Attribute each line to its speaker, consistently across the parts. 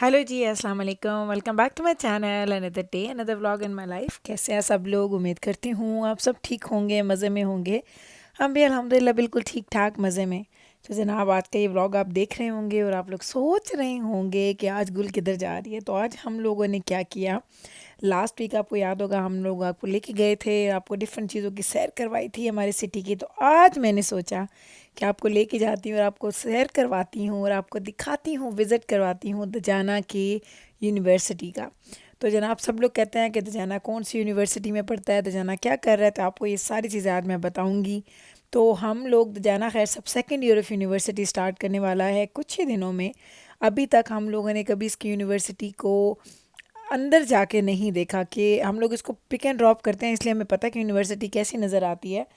Speaker 1: Hello ji, अस्सलाम वालेकुम। Welcome back to my channel. Another day another vlog in my life. कैसे हैं सब लोग? उम्मीद करती हूँ आप सब ठीक होंगे, मज़े में होंगे। हम भी अल्हम्दुलिल्लाह बिल्कुल ठीक ठाक मज़े में। तो जनाब, आज का ये व्लॉग आप देख रहे होंगे और आप लोग सोच रहे होंगे कि आज गुल किधर जा रही है। तो आज हम लोगों ने क्या किया, लास्ट वीक आपको याद होगा हम लोग आपको लेके गए थे, आपको डिफरेंट चीज़ों की सैर करवाई थी हमारी सिटी की। तो आज मैंने सोचा कि आपको लेके जाती हूँ और आपको सैर करवाती हूँ और आपको दिखाती हूँ, विज़िट करवाती हूँ दजाना की यूनिवर्सिटी का। तो जनाब, सब लोग कहते हैं कि दजाना कौन सी यूनिवर्सिटी में पढ़ता है, दजाना क्या कर रहा है, तो आपको ये सारी चीज़ें आज मैं बताऊँगी। तो हम लोग दजाना खैर सब second year of university start करने वाला है कुछ ही दिनों में। अभी तक हम लोगों ने कभी इसकी यूनिवर्सिटी को अंदर जाके नहीं देखा, कि हम लोग इसको पिक एंड ड्रॉप करते हैं, इसलिए हमें पता है कि यूनिवर्सिटी कैसी नज़र आती है।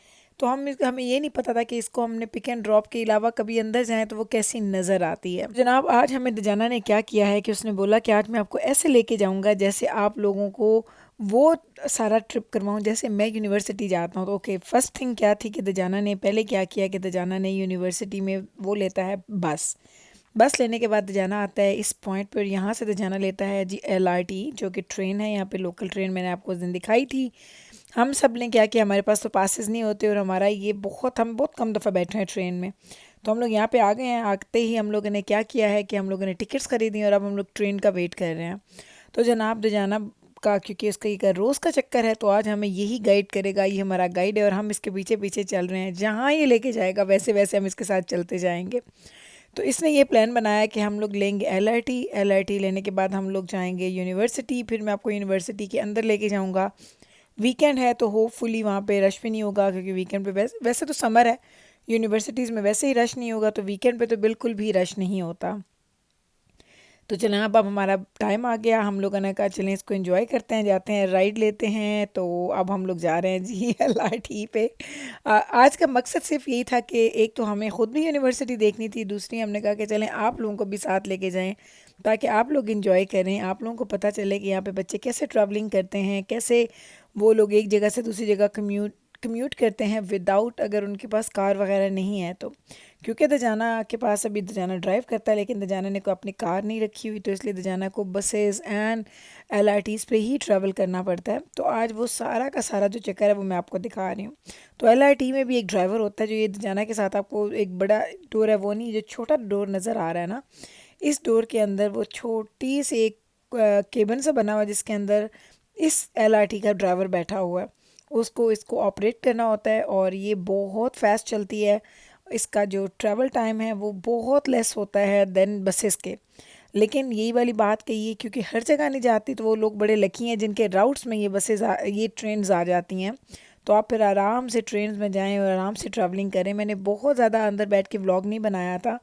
Speaker 1: तो हमें ये नहीं पता था कि इसको हमने पिक एंड ड्रॉप के अलावा कभी अंदर जाएं तो वो कैसी नज़र आती है। जनाब, आज हमें दजाना ने क्या किया है कि उसने बोला कि आज मैं आपको ऐसे लेके जाऊंगा जैसे आप लोगों को वो सारा ट्रिप करवाऊं जैसे मैं यूनिवर्सिटी जाता हूँ। तो ओके, फर्स्ट थिंग क्या थी कि दजाना ने पहले क्या किया कि दजाना ने यूनिवर्सिटी में वो लेता है बस। बस लेने के बाद जाना आता है इस पॉइंट पर, यहाँ से तो जाना लेता है जी LRT, जो कि ट्रेन है यहाँ पे, लोकल ट्रेन मैंने आपको उस दिन दिखाई थी। हम सब ने क्या किया, हमारे पास तो पासेस नहीं होते और हमारा ये हम बहुत कम दफ़ा बैठे हैं ट्रेन में। तो हम लोग यहाँ पे आ गए हैं। आते ही हम लोगों ने क्या किया है कि हम लोगों ने टिकट्स खरीदी और अब हम लोग ट्रेन का वेट कर रहे हैं। तो जनाब, दजाना का क्योंकि इसका एक रोज़ का चक्कर है, तो आज हमें यही गाइड करेगा, ये हमारा गाइड है और हम इसके पीछे पीछे चल रहे हैं। जहाँ ये लेके जाएगा वैसे वैसे हम इसके साथ चलते जाएंगे। तो इसने ये प्लान बनाया कि हम लोग लेंगे LRT लेने के बाद हम लोग जाएंगे यूनिवर्सिटी, फिर मैं आपको यूनिवर्सिटी के अंदर लेके जाऊंगा। वीकेंड है तो होपफुली वहाँ पे रश भी नहीं होगा, क्योंकि वीकेंड पे वैसे तो समर है, यूनिवर्सिटीज़ में वैसे ही रश नहीं होगा, तो वीकेंड पे तो बिल्कुल भी रश नहीं होता। तो चलें, अब हमारा टाइम आ गया, हम लोगों ने कहा चलें इसको एंजॉय करते हैं, जाते हैं राइड लेते हैं। तो अब हम लोग जा रहे हैं जी LRT पे। आज का मकसद सिर्फ यही था कि एक तो हमें ख़ुद भी यूनिवर्सिटी देखनी थी, दूसरी हमने कहा कि चलें आप लोगों को भी साथ लेके जाएं, ताकि आप लोग इंजॉय करें, आप लोगों को पता चले कि यहाँ पे बच्चे कैसे ट्रैवलिंग करते हैं, कैसे वो लोग एक जगह से दूसरी जगह कम्यूट करते हैं विदाउट, अगर उनके पास कार वगैरह नहीं है तो। क्योंकि दजाना के पास अभी दजाना ड्राइव करता है, लेकिन दजाना ने को अपनी कार नहीं रखी हुई, तो इसलिए दजाना को बसेस एंड LRTs पे ही ट्रैवल करना पड़ता है। तो आज वो सारा का सारा जो चक्कर है वो मैं आपको दिखा रही हूँ। तो LRT में भी एक ड्राइवर होता है जो ये दजाना के साथ, आपको एक बड़ा डोर है वो नहीं, जो छोटा डोर नज़र आ रहा है ना, इस डोर के अंदर वो छोटी सी एक केबिन सा बना हुआ है, जिसके अंदर इस LRT का ड्राइवर बैठा हुआ है। उसको इसको ऑपरेट करना होता है और ये बहुत फास्ट चलती है। इसका जो ट्रैवल टाइम है वो बहुत लेस होता है देन बसेस के। लेकिन यही वाली बात कही है, क्योंकि हर जगह नहीं जाती, तो वो लोग बड़े लकी हैं जिनके राउट्स में ये ट्रेन्स आ जाती हैं। तो आप फिर आराम से ट्रेन में जाएं और आराम से ट्रैवलिंग करें। मैंने बहुत ज़्यादा अंदर बैठ के व्लॉग नहीं बनाया था,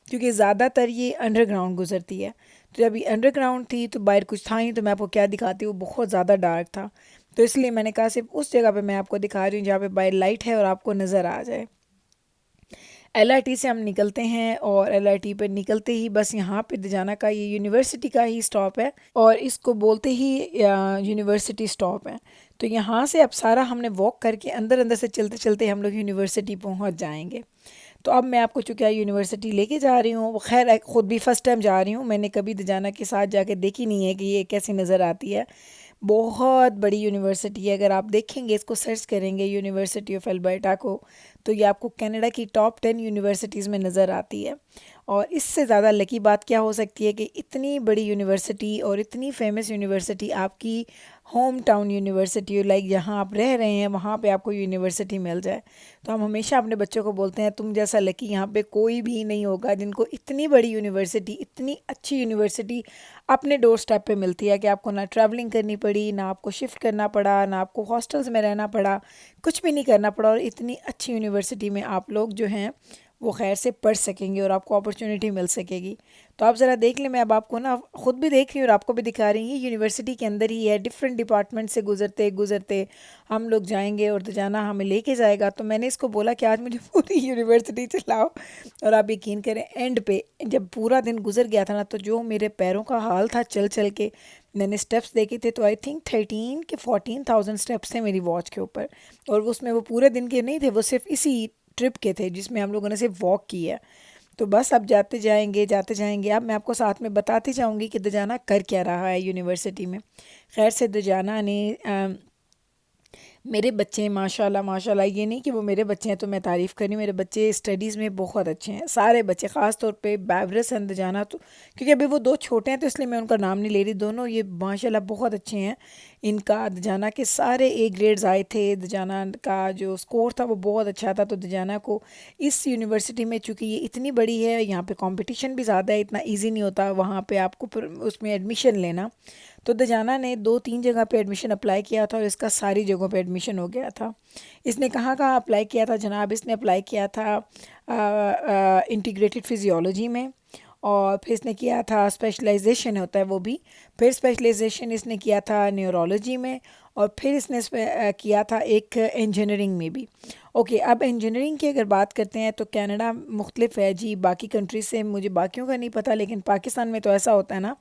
Speaker 1: क्योंकि ज़्यादातर ये अंडरग्राउंड गुजरती है। तो जब ये अंडरग्राउंड थी तो बाहर कुछ था ही, तो मैं आपको क्या दिखाती, वो बहुत ज़्यादा डार्क था। तो इसलिए मैंने कहा सिर्फ उस जगह पे मैं आपको दिखा रही हूँ जहाँ पे बाहर लाइट है और आपको नज़र आ जाए। LRT से हम निकलते हैं और LRT पर निकलते ही बस यहाँ पे दजाना का ये यूनिवर्सिटी का ही स्टॉप है और इसको बोलते ही यूनिवर्सिटी स्टॉप है। तो यहाँ से अब सारा हमने वॉक करके अंदर अंदर से चलते चलते हम लोग यूनिवर्सिटी पहुँच जाएंगे। तो अब मैं आपको चूँकि यूनिवर्सिटी लेके जा रही हूँ, खैर ख़ुद भी फ़र्स्ट टाइम जा रही हूँ, मैंने कभी दजाना के साथ जाके देखी नहीं है कि ये कैसी नज़र आती है। बहुत बड़ी यूनिवर्सिटी है, अगर आप देखेंगे इसको सर्च करेंगे यूनिवर्सिटी ऑफ अल्बर्टा को, तो ये आपको कनाडा की टॉप 10 यूनिवर्सिटीज़ में नज़र आती है। और इससे ज़्यादा लकी बात क्या हो सकती है कि इतनी बड़ी यूनिवर्सिटी और इतनी फेमस यूनिवर्सिटी आपकी होम टाउन यूनिवर्सिटी, लाइक जहाँ आप रह रहे हैं वहाँ पे आपको यूनिवर्सिटी मिल जाए। तो हम हमेशा अपने बच्चों को बोलते हैं तुम जैसा लकी यहाँ पे कोई भी नहीं होगा, जिनको इतनी बड़ी यूनिवर्सिटी, इतनी अच्छी यूनिवर्सिटी अपने डोर स्टेप पे मिलती है, कि आपको ना ट्रैवलिंग करनी पड़ी, ना आपको शिफ्ट करना पड़ा, ना आपको हॉस्टल्स में रहना पड़ा, कुछ भी नहीं करना पड़ा, और इतनी अच्छी यूनिवर्सिटी में आप लोग जो हैं वो खैर से पढ़ सकेंगे और आपको अपॉर्चुनिटी मिल सकेगी। तो आप ज़रा देख लें, मैं अब आपको ना ख़ुद भी देख रही हूँ और आपको भी दिखा रही हूँ। यूनिवर्सिटी के अंदर ही है, डिफरेंट डिपार्टमेंट से गुजरते गुजरते हम लोग जाएंगे और दजाना हमें लेके जाएगा। तो मैंने इसको बोला कि आज मुझे पूरी यूनिवर्सिटी चलाओ, और आप यकीन करें एंड पे जब पूरा दिन गुजर गया था ना, तो जो मेरे पैरों का हाल था चल चल के, मैंने स्टेप्स देखे थे तो आई थिंक 13 के 14,000 स्टेप्स थे मेरी वॉच के ऊपर। और उसमें वो पूरे दिन के नहीं थे, वो सिर्फ इसी ट्रिप के थे जिसमें हम लोगों ने सिर्फ वॉक की है। तो बस अब जाते जाएंगे। अब मैं आपको साथ में बताती जाऊंगी कि दजाना कर क्या रहा है यूनिवर्सिटी में। खैर से दजाना ने मेरे बच्चे माशाल्लाह माशाल्लाह, ये नहीं कि वो मेरे बच्चे हैं तो मैं तारीफ़ कर रही हूँ, मेरे बच्चे स्टडीज़ में बहुत अच्छे हैं, सारे बच्चे। ख़ास तौर पे बैवरस एंड दजाना, तो क्योंकि अभी वो दो छोटे हैं तो इसलिए मैं उनका नाम नहीं ले रही, दोनों ये माशाल्लाह बहुत अच्छे हैं। इनका दजाना के सारे ए ग्रेड्स आए थे, दजाना का जो स्कोर था वो बहुत अच्छा था। तो दजाना को इस यूनिवर्सिटी में, चूँकि ये इतनी बड़ी है, यहाँ पे कंपटीशन भी ज़्यादा है, इतना ईजी नहीं होता वहाँ पे आपको उसमें एडमिशन लेना। तो दजाना ने 2-3 जगह पे एडमिशन अप्लाई किया था और इसका सारी जगहों पे एडमिशन हो गया था। इसने कहाँ कहाँ अप्लाई किया था जनाब? इसने अप्लाई किया था इंटीग्रेटेड फिजियोलॉजी में, और फिर इसने किया था स्पेशलाइजेशन होता है वो भी, फिर स्पेशलाइजेशन इसने किया था न्यूरोलॉजी में, और फिर इसने किया था एक इंजीनियरिंग में भी। ओके, अब इंजीनियरिंग की अगर बात करते हैं तो कनाडा मुख्तलिफ है जी बाकी कंट्री से, मुझे बाकियों का नहीं पता, लेकिन पाकिस्तान में तो ऐसा होता है ना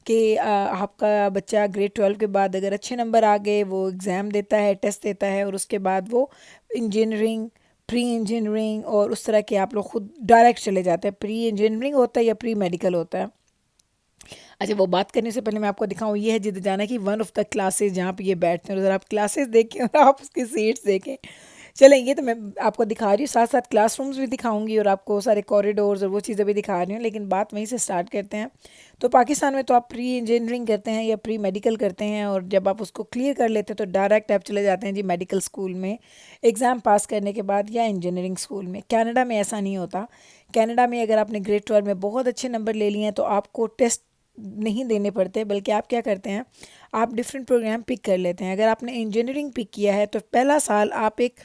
Speaker 1: कि आपका बच्चा ग्रेड 12 के बाद अगर अच्छे नंबर आ गए, वो एग्ज़ाम देता है, टेस्ट देता है, और उसके बाद वो इंजीनियरिंग, प्री इंजीनियरिंग और उस तरह के आप लोग खुद डायरेक्ट चले जाते हैं। प्री इंजीनियरिंग होता है या प्री मेडिकल होता है? अच्छा, वो बात करने से पहले मैं आपको दिखाऊं, ये है जिद जाना कि वन ऑफ द क्लासेस जहाँ पे ये बैठते हैं, और अगर आप क्लासेस देखें और आप उसकी सीट्स देखें, चलें ये तो मैं आपको दिखा रही हूँ, साथ साथ क्लासरूम्स भी दिखाऊंगी और आपको सारे कॉरिडोर्स और वो चीज़ें भी दिखा रही हूँ, लेकिन बात वहीं से स्टार्ट करते हैं। तो पाकिस्तान में तो आप प्री इंजीनियरिंग करते हैं या प्री मेडिकल करते हैं, और जब आप उसको क्लियर कर लेते हैं तो डायरेक्ट आप चले जाते हैं जी मेडिकल स्कूल में एग्ज़ाम पास करने के बाद, या इंजीनियरिंग स्कूल में। कनाडा में ऐसा नहीं होता। कनाडा में अगर आपने ग्रेड 12 में बहुत अच्छे नंबर ले लिए हैं तो आपको टेस्ट नहीं देने पड़ते, बल्कि आप क्या करते हैं, आप डिफरेंट प्रोग्राम पिक कर लेते हैं। अगर आपने इंजीनियरिंग पिक किया है तो पहला साल आप एक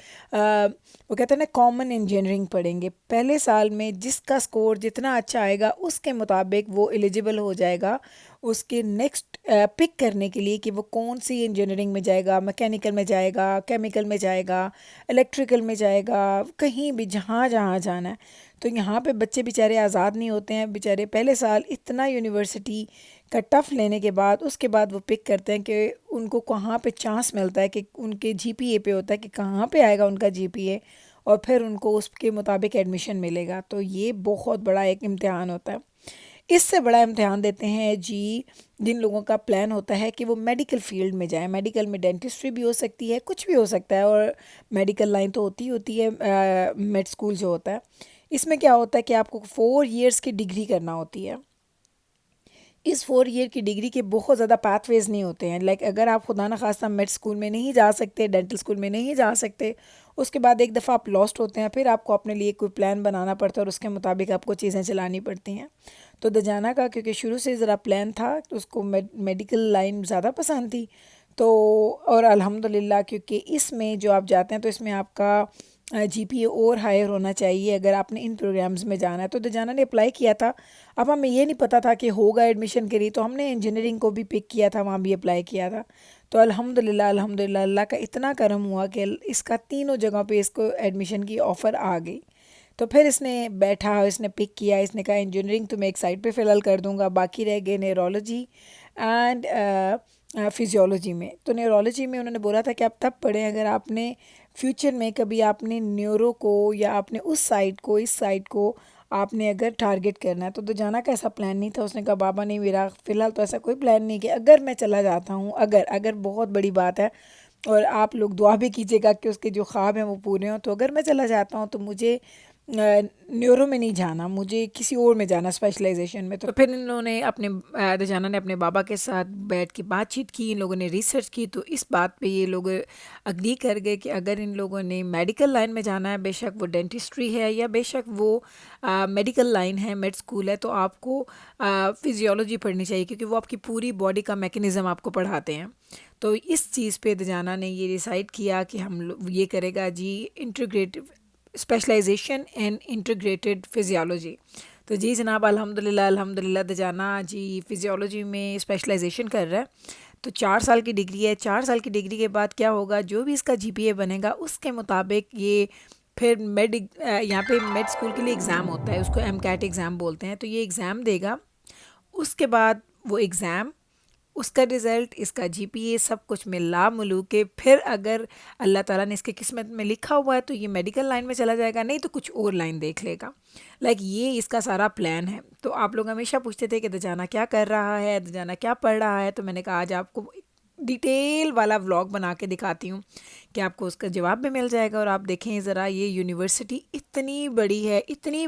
Speaker 1: वो कहते हैं ना कॉमन इंजीनियरिंग पढ़ेंगे। पहले साल में जिसका स्कोर जितना अच्छा आएगा उसके मुताबिक वो एलिजिबल हो जाएगा उसके नेक्स्ट पिक करने के लिए कि वो कौन सी इंजीनियरिंग में जाएगा, मैकेनिकल में जाएगा, केमिकल में जाएगा, इलेक्ट्रिकल में जाएगा, कहीं भी जहाँ जहाँ जाना है। तो यहाँ पे बच्चे बेचारे आज़ाद नहीं होते हैं, बेचारे पहले साल इतना यूनिवर्सिटी का टफ़ लेने के बाद उसके बाद वो पिक करते हैं कि उनको कहाँ पे चांस मिलता है, कि उनके जीपीए पे होता है कि कहाँ पे आएगा उनका जीपीए, और फिर उनको उसके मुताबिक एडमिशन मिलेगा। तो ये बहुत बड़ा एक इम्तिहान होता है। इससे बड़ा इम्तिहान देते हैं जी जिन लोगों का प्लान होता है कि वो मेडिकल फील्ड में जाएं। मेडिकल में डेंटिस्ट्री भी हो सकती है, कुछ भी हो सकता है, और मेडिकल लाइन तो होती है मेड स्कूल जो होता है। इसमें क्या होता है कि आपको 4 इयर्स की डिग्री करना होती है। इस 4 ईयर की डिग्री के बहुत ज़्यादा पाथवेज़ नहीं होते हैं। लाइक अगर आप खुदा ना खास्ता मेड स्कूल में नहीं जा सकते, डेंटल स्कूल में नहीं जा सकते, उसके बाद एक दफ़ा आप लॉस्ट होते हैं, फिर आपको अपने लिए कोई प्लान बनाना पड़ता है और उसके मुताबिक आपको चीज़ें चलानी पड़ती हैं। तो दजाना का क्योंकि शुरू से ज़रा प्लान था तो उसको मेडिकल लाइन ज़्यादा पसंद थी। तो और अल्हम्दुलिल्लाह क्योंकि इसमें जो आप जाते हैं तो इसमें आपका जीपीए और हायर होना चाहिए अगर आपने इन प्रोग्राम्स में जाना है। तो दजाना ने अप्लाई किया था। अब हमें ये नहीं पता था कि होगा एडमिशन के लिए, तो हमने इंजीनियरिंग को भी पिक किया था, वहाँ भी अप्लाई किया था। तो अल्हम्दुलिल्लाह अल्हम्दुलिल्लाह अल्लाह का इतना करम हुआ कि इसका तीनों जगह पे इसको एडमिशन की ऑफ़र आ गई। तो फिर इसने बैठा, इसने पिक किया, इसने कहा इंजीनियरिंग तो मैं एक साइड पे फ़िलहाल कर दूंगा, बाकी रह गए न्यूरोलॉजी एंड फिजियोलॉजी में। तो न्यूरोलॉजी में उन्होंने बोला था कि आप तब पढ़ें अगर आपने फ्यूचर में कभी आपने न्यूरो को या आपने उस साइड को, इस साइड को आपने अगर टारगेट करना है। तो जाना का ऐसा प्लान नहीं था। उसने कहा बाबा नहीं, मेरा फ़िलहाल तो ऐसा कोई प्लान नहीं कि अगर मैं चला जाता हूँ, अगर अगर बहुत बड़ी बात है, और आप लोग दुआ भी कीजिएगा कि उसके जो ख्वाब हैं वो पूरे हों। तो अगर मैं चला जाता हूँ तो मुझे न्यूरो में नहीं जाना, मुझे किसी और में जाना स्पेशलाइजेशन में। तो फिर इन लोगों ने अपने दजाना ने अपने बाबा के साथ बैठ के बातचीत की, इन लोगों ने रिसर्च की। तो इस बात पे ये लोग अग्री कर गए कि अगर इन लोगों ने मेडिकल लाइन में जाना है, बेशक वो डेंटिस्ट्री है या बेशक वो मेडिकल लाइन है, मेड स्कूल है, तो आपको फिजियोलॉजी पढ़नी चाहिए क्योंकि वो आपकी पूरी बॉडी का मैकेनिज़्म आपको पढ़ाते हैं। तो इस चीज़ पे दजाना ने ये डिसाइड किया कि हम ये करेगा जी इंटीग्रेटिव स्पेशलाइजेशन इन इंटीग्रेटेड फिजियोलॉजी। तो जी जनाब अल्हम्दुलिल्लाह अल्हम्दुलिल्लाह दजाना जी फिजियोलॉजी में स्पेशलाइजेशन कर रहा है। तो 4 साल की डिग्री है। 4 साल की डिग्री के बाद क्या होगा, जो भी इसका जीपीए बनेगा उसके मुताबिक ये फिर यहाँ पे मेड स्कूल के लिए एग्ज़ाम होता है, उसको एमकैट एग्ज़ाम बोलते हैं। तो ये एग्ज़ाम देगा, उसके बाद वो एग्ज़ाम उसका रिज़ल्ट, इसका जीपीए सब कुछ मिला मुलू के फिर अगर अल्लाह ताला ने इसकी किस्मत में लिखा हुआ है तो ये मेडिकल लाइन में चला जाएगा, नहीं तो कुछ और लाइन देख लेगा। ये इसका सारा प्लान है। तो आप लोग हमेशा पूछते थे कि दजाना क्या कर रहा है, दजाना क्या पढ़ रहा है, तो मैंने कहा आज आपको डिटेल वाला व्लॉग बना के दिखाती हूँ कि आपको उसका जवाब भी मिल जाएगा। और आप देखें ज़रा, ये यूनिवर्सिटी इतनी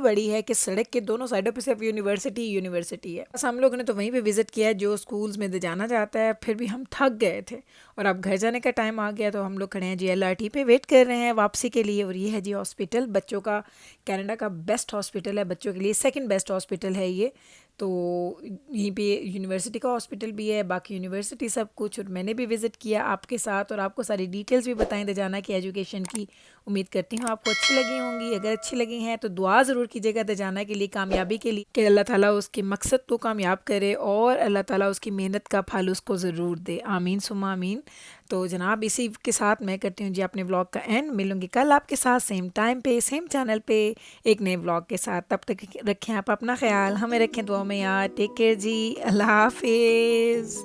Speaker 1: बड़ी है कि सड़क के दोनों साइडों पे सिर्फ यूनिवर्सिटी यूनिवर्सिटी है। बस हम लोगों ने तो वहीं पे विज़िट किया जो स्कूल्स में जाना जाता है, फिर भी हम थक गए थे और अब घर जाने का टाइम आ गया। तो हम लोग खड़े हैं जी एलआरटी पे, वेट कर रहे हैं वापसी के लिए। और ये है जी हॉस्पिटल, बच्चों का, कनाडा का बेस्ट हॉस्पिटल है बच्चों के लिए, सेकंड बेस्ट हॉस्पिटल है ये। तो यहीं पे यूनिवर्सिटी का हॉस्पिटल भी है, बाकी यूनिवर्सिटी सब कुछ। और मैंने भी विज़िट किया आपके साथ और आपको सारी डिटेल्स भी बताएं दजाना की एजुकेशन की। उम्मीद करती हूँ आपको अच्छी लगी होंगी। अगर अच्छी लगी हैं तो दुआ ज़रूर कीजिएगा दजाना के लिए, कामयाबी के लिए, कि अल्लाह ताला उसके मकसद को कामयाब करे और अल्लाह ताला उसकी मेहनत का फल उसको ज़रूर दे। आमीन सुम्मा आमीन। तो जनाब इसी के साथ मैं करती हूँ जी अपने व्लॉग का एंड। मिलूँगी कल आपके साथ सेम टाइम पे सेम चैनल पे एक नए व्लॉग के साथ। तब तक रखें आप अपना ख्याल, हमें रखें दुआ में यार। टेक केयर जी, अल्लाह हाफिज़।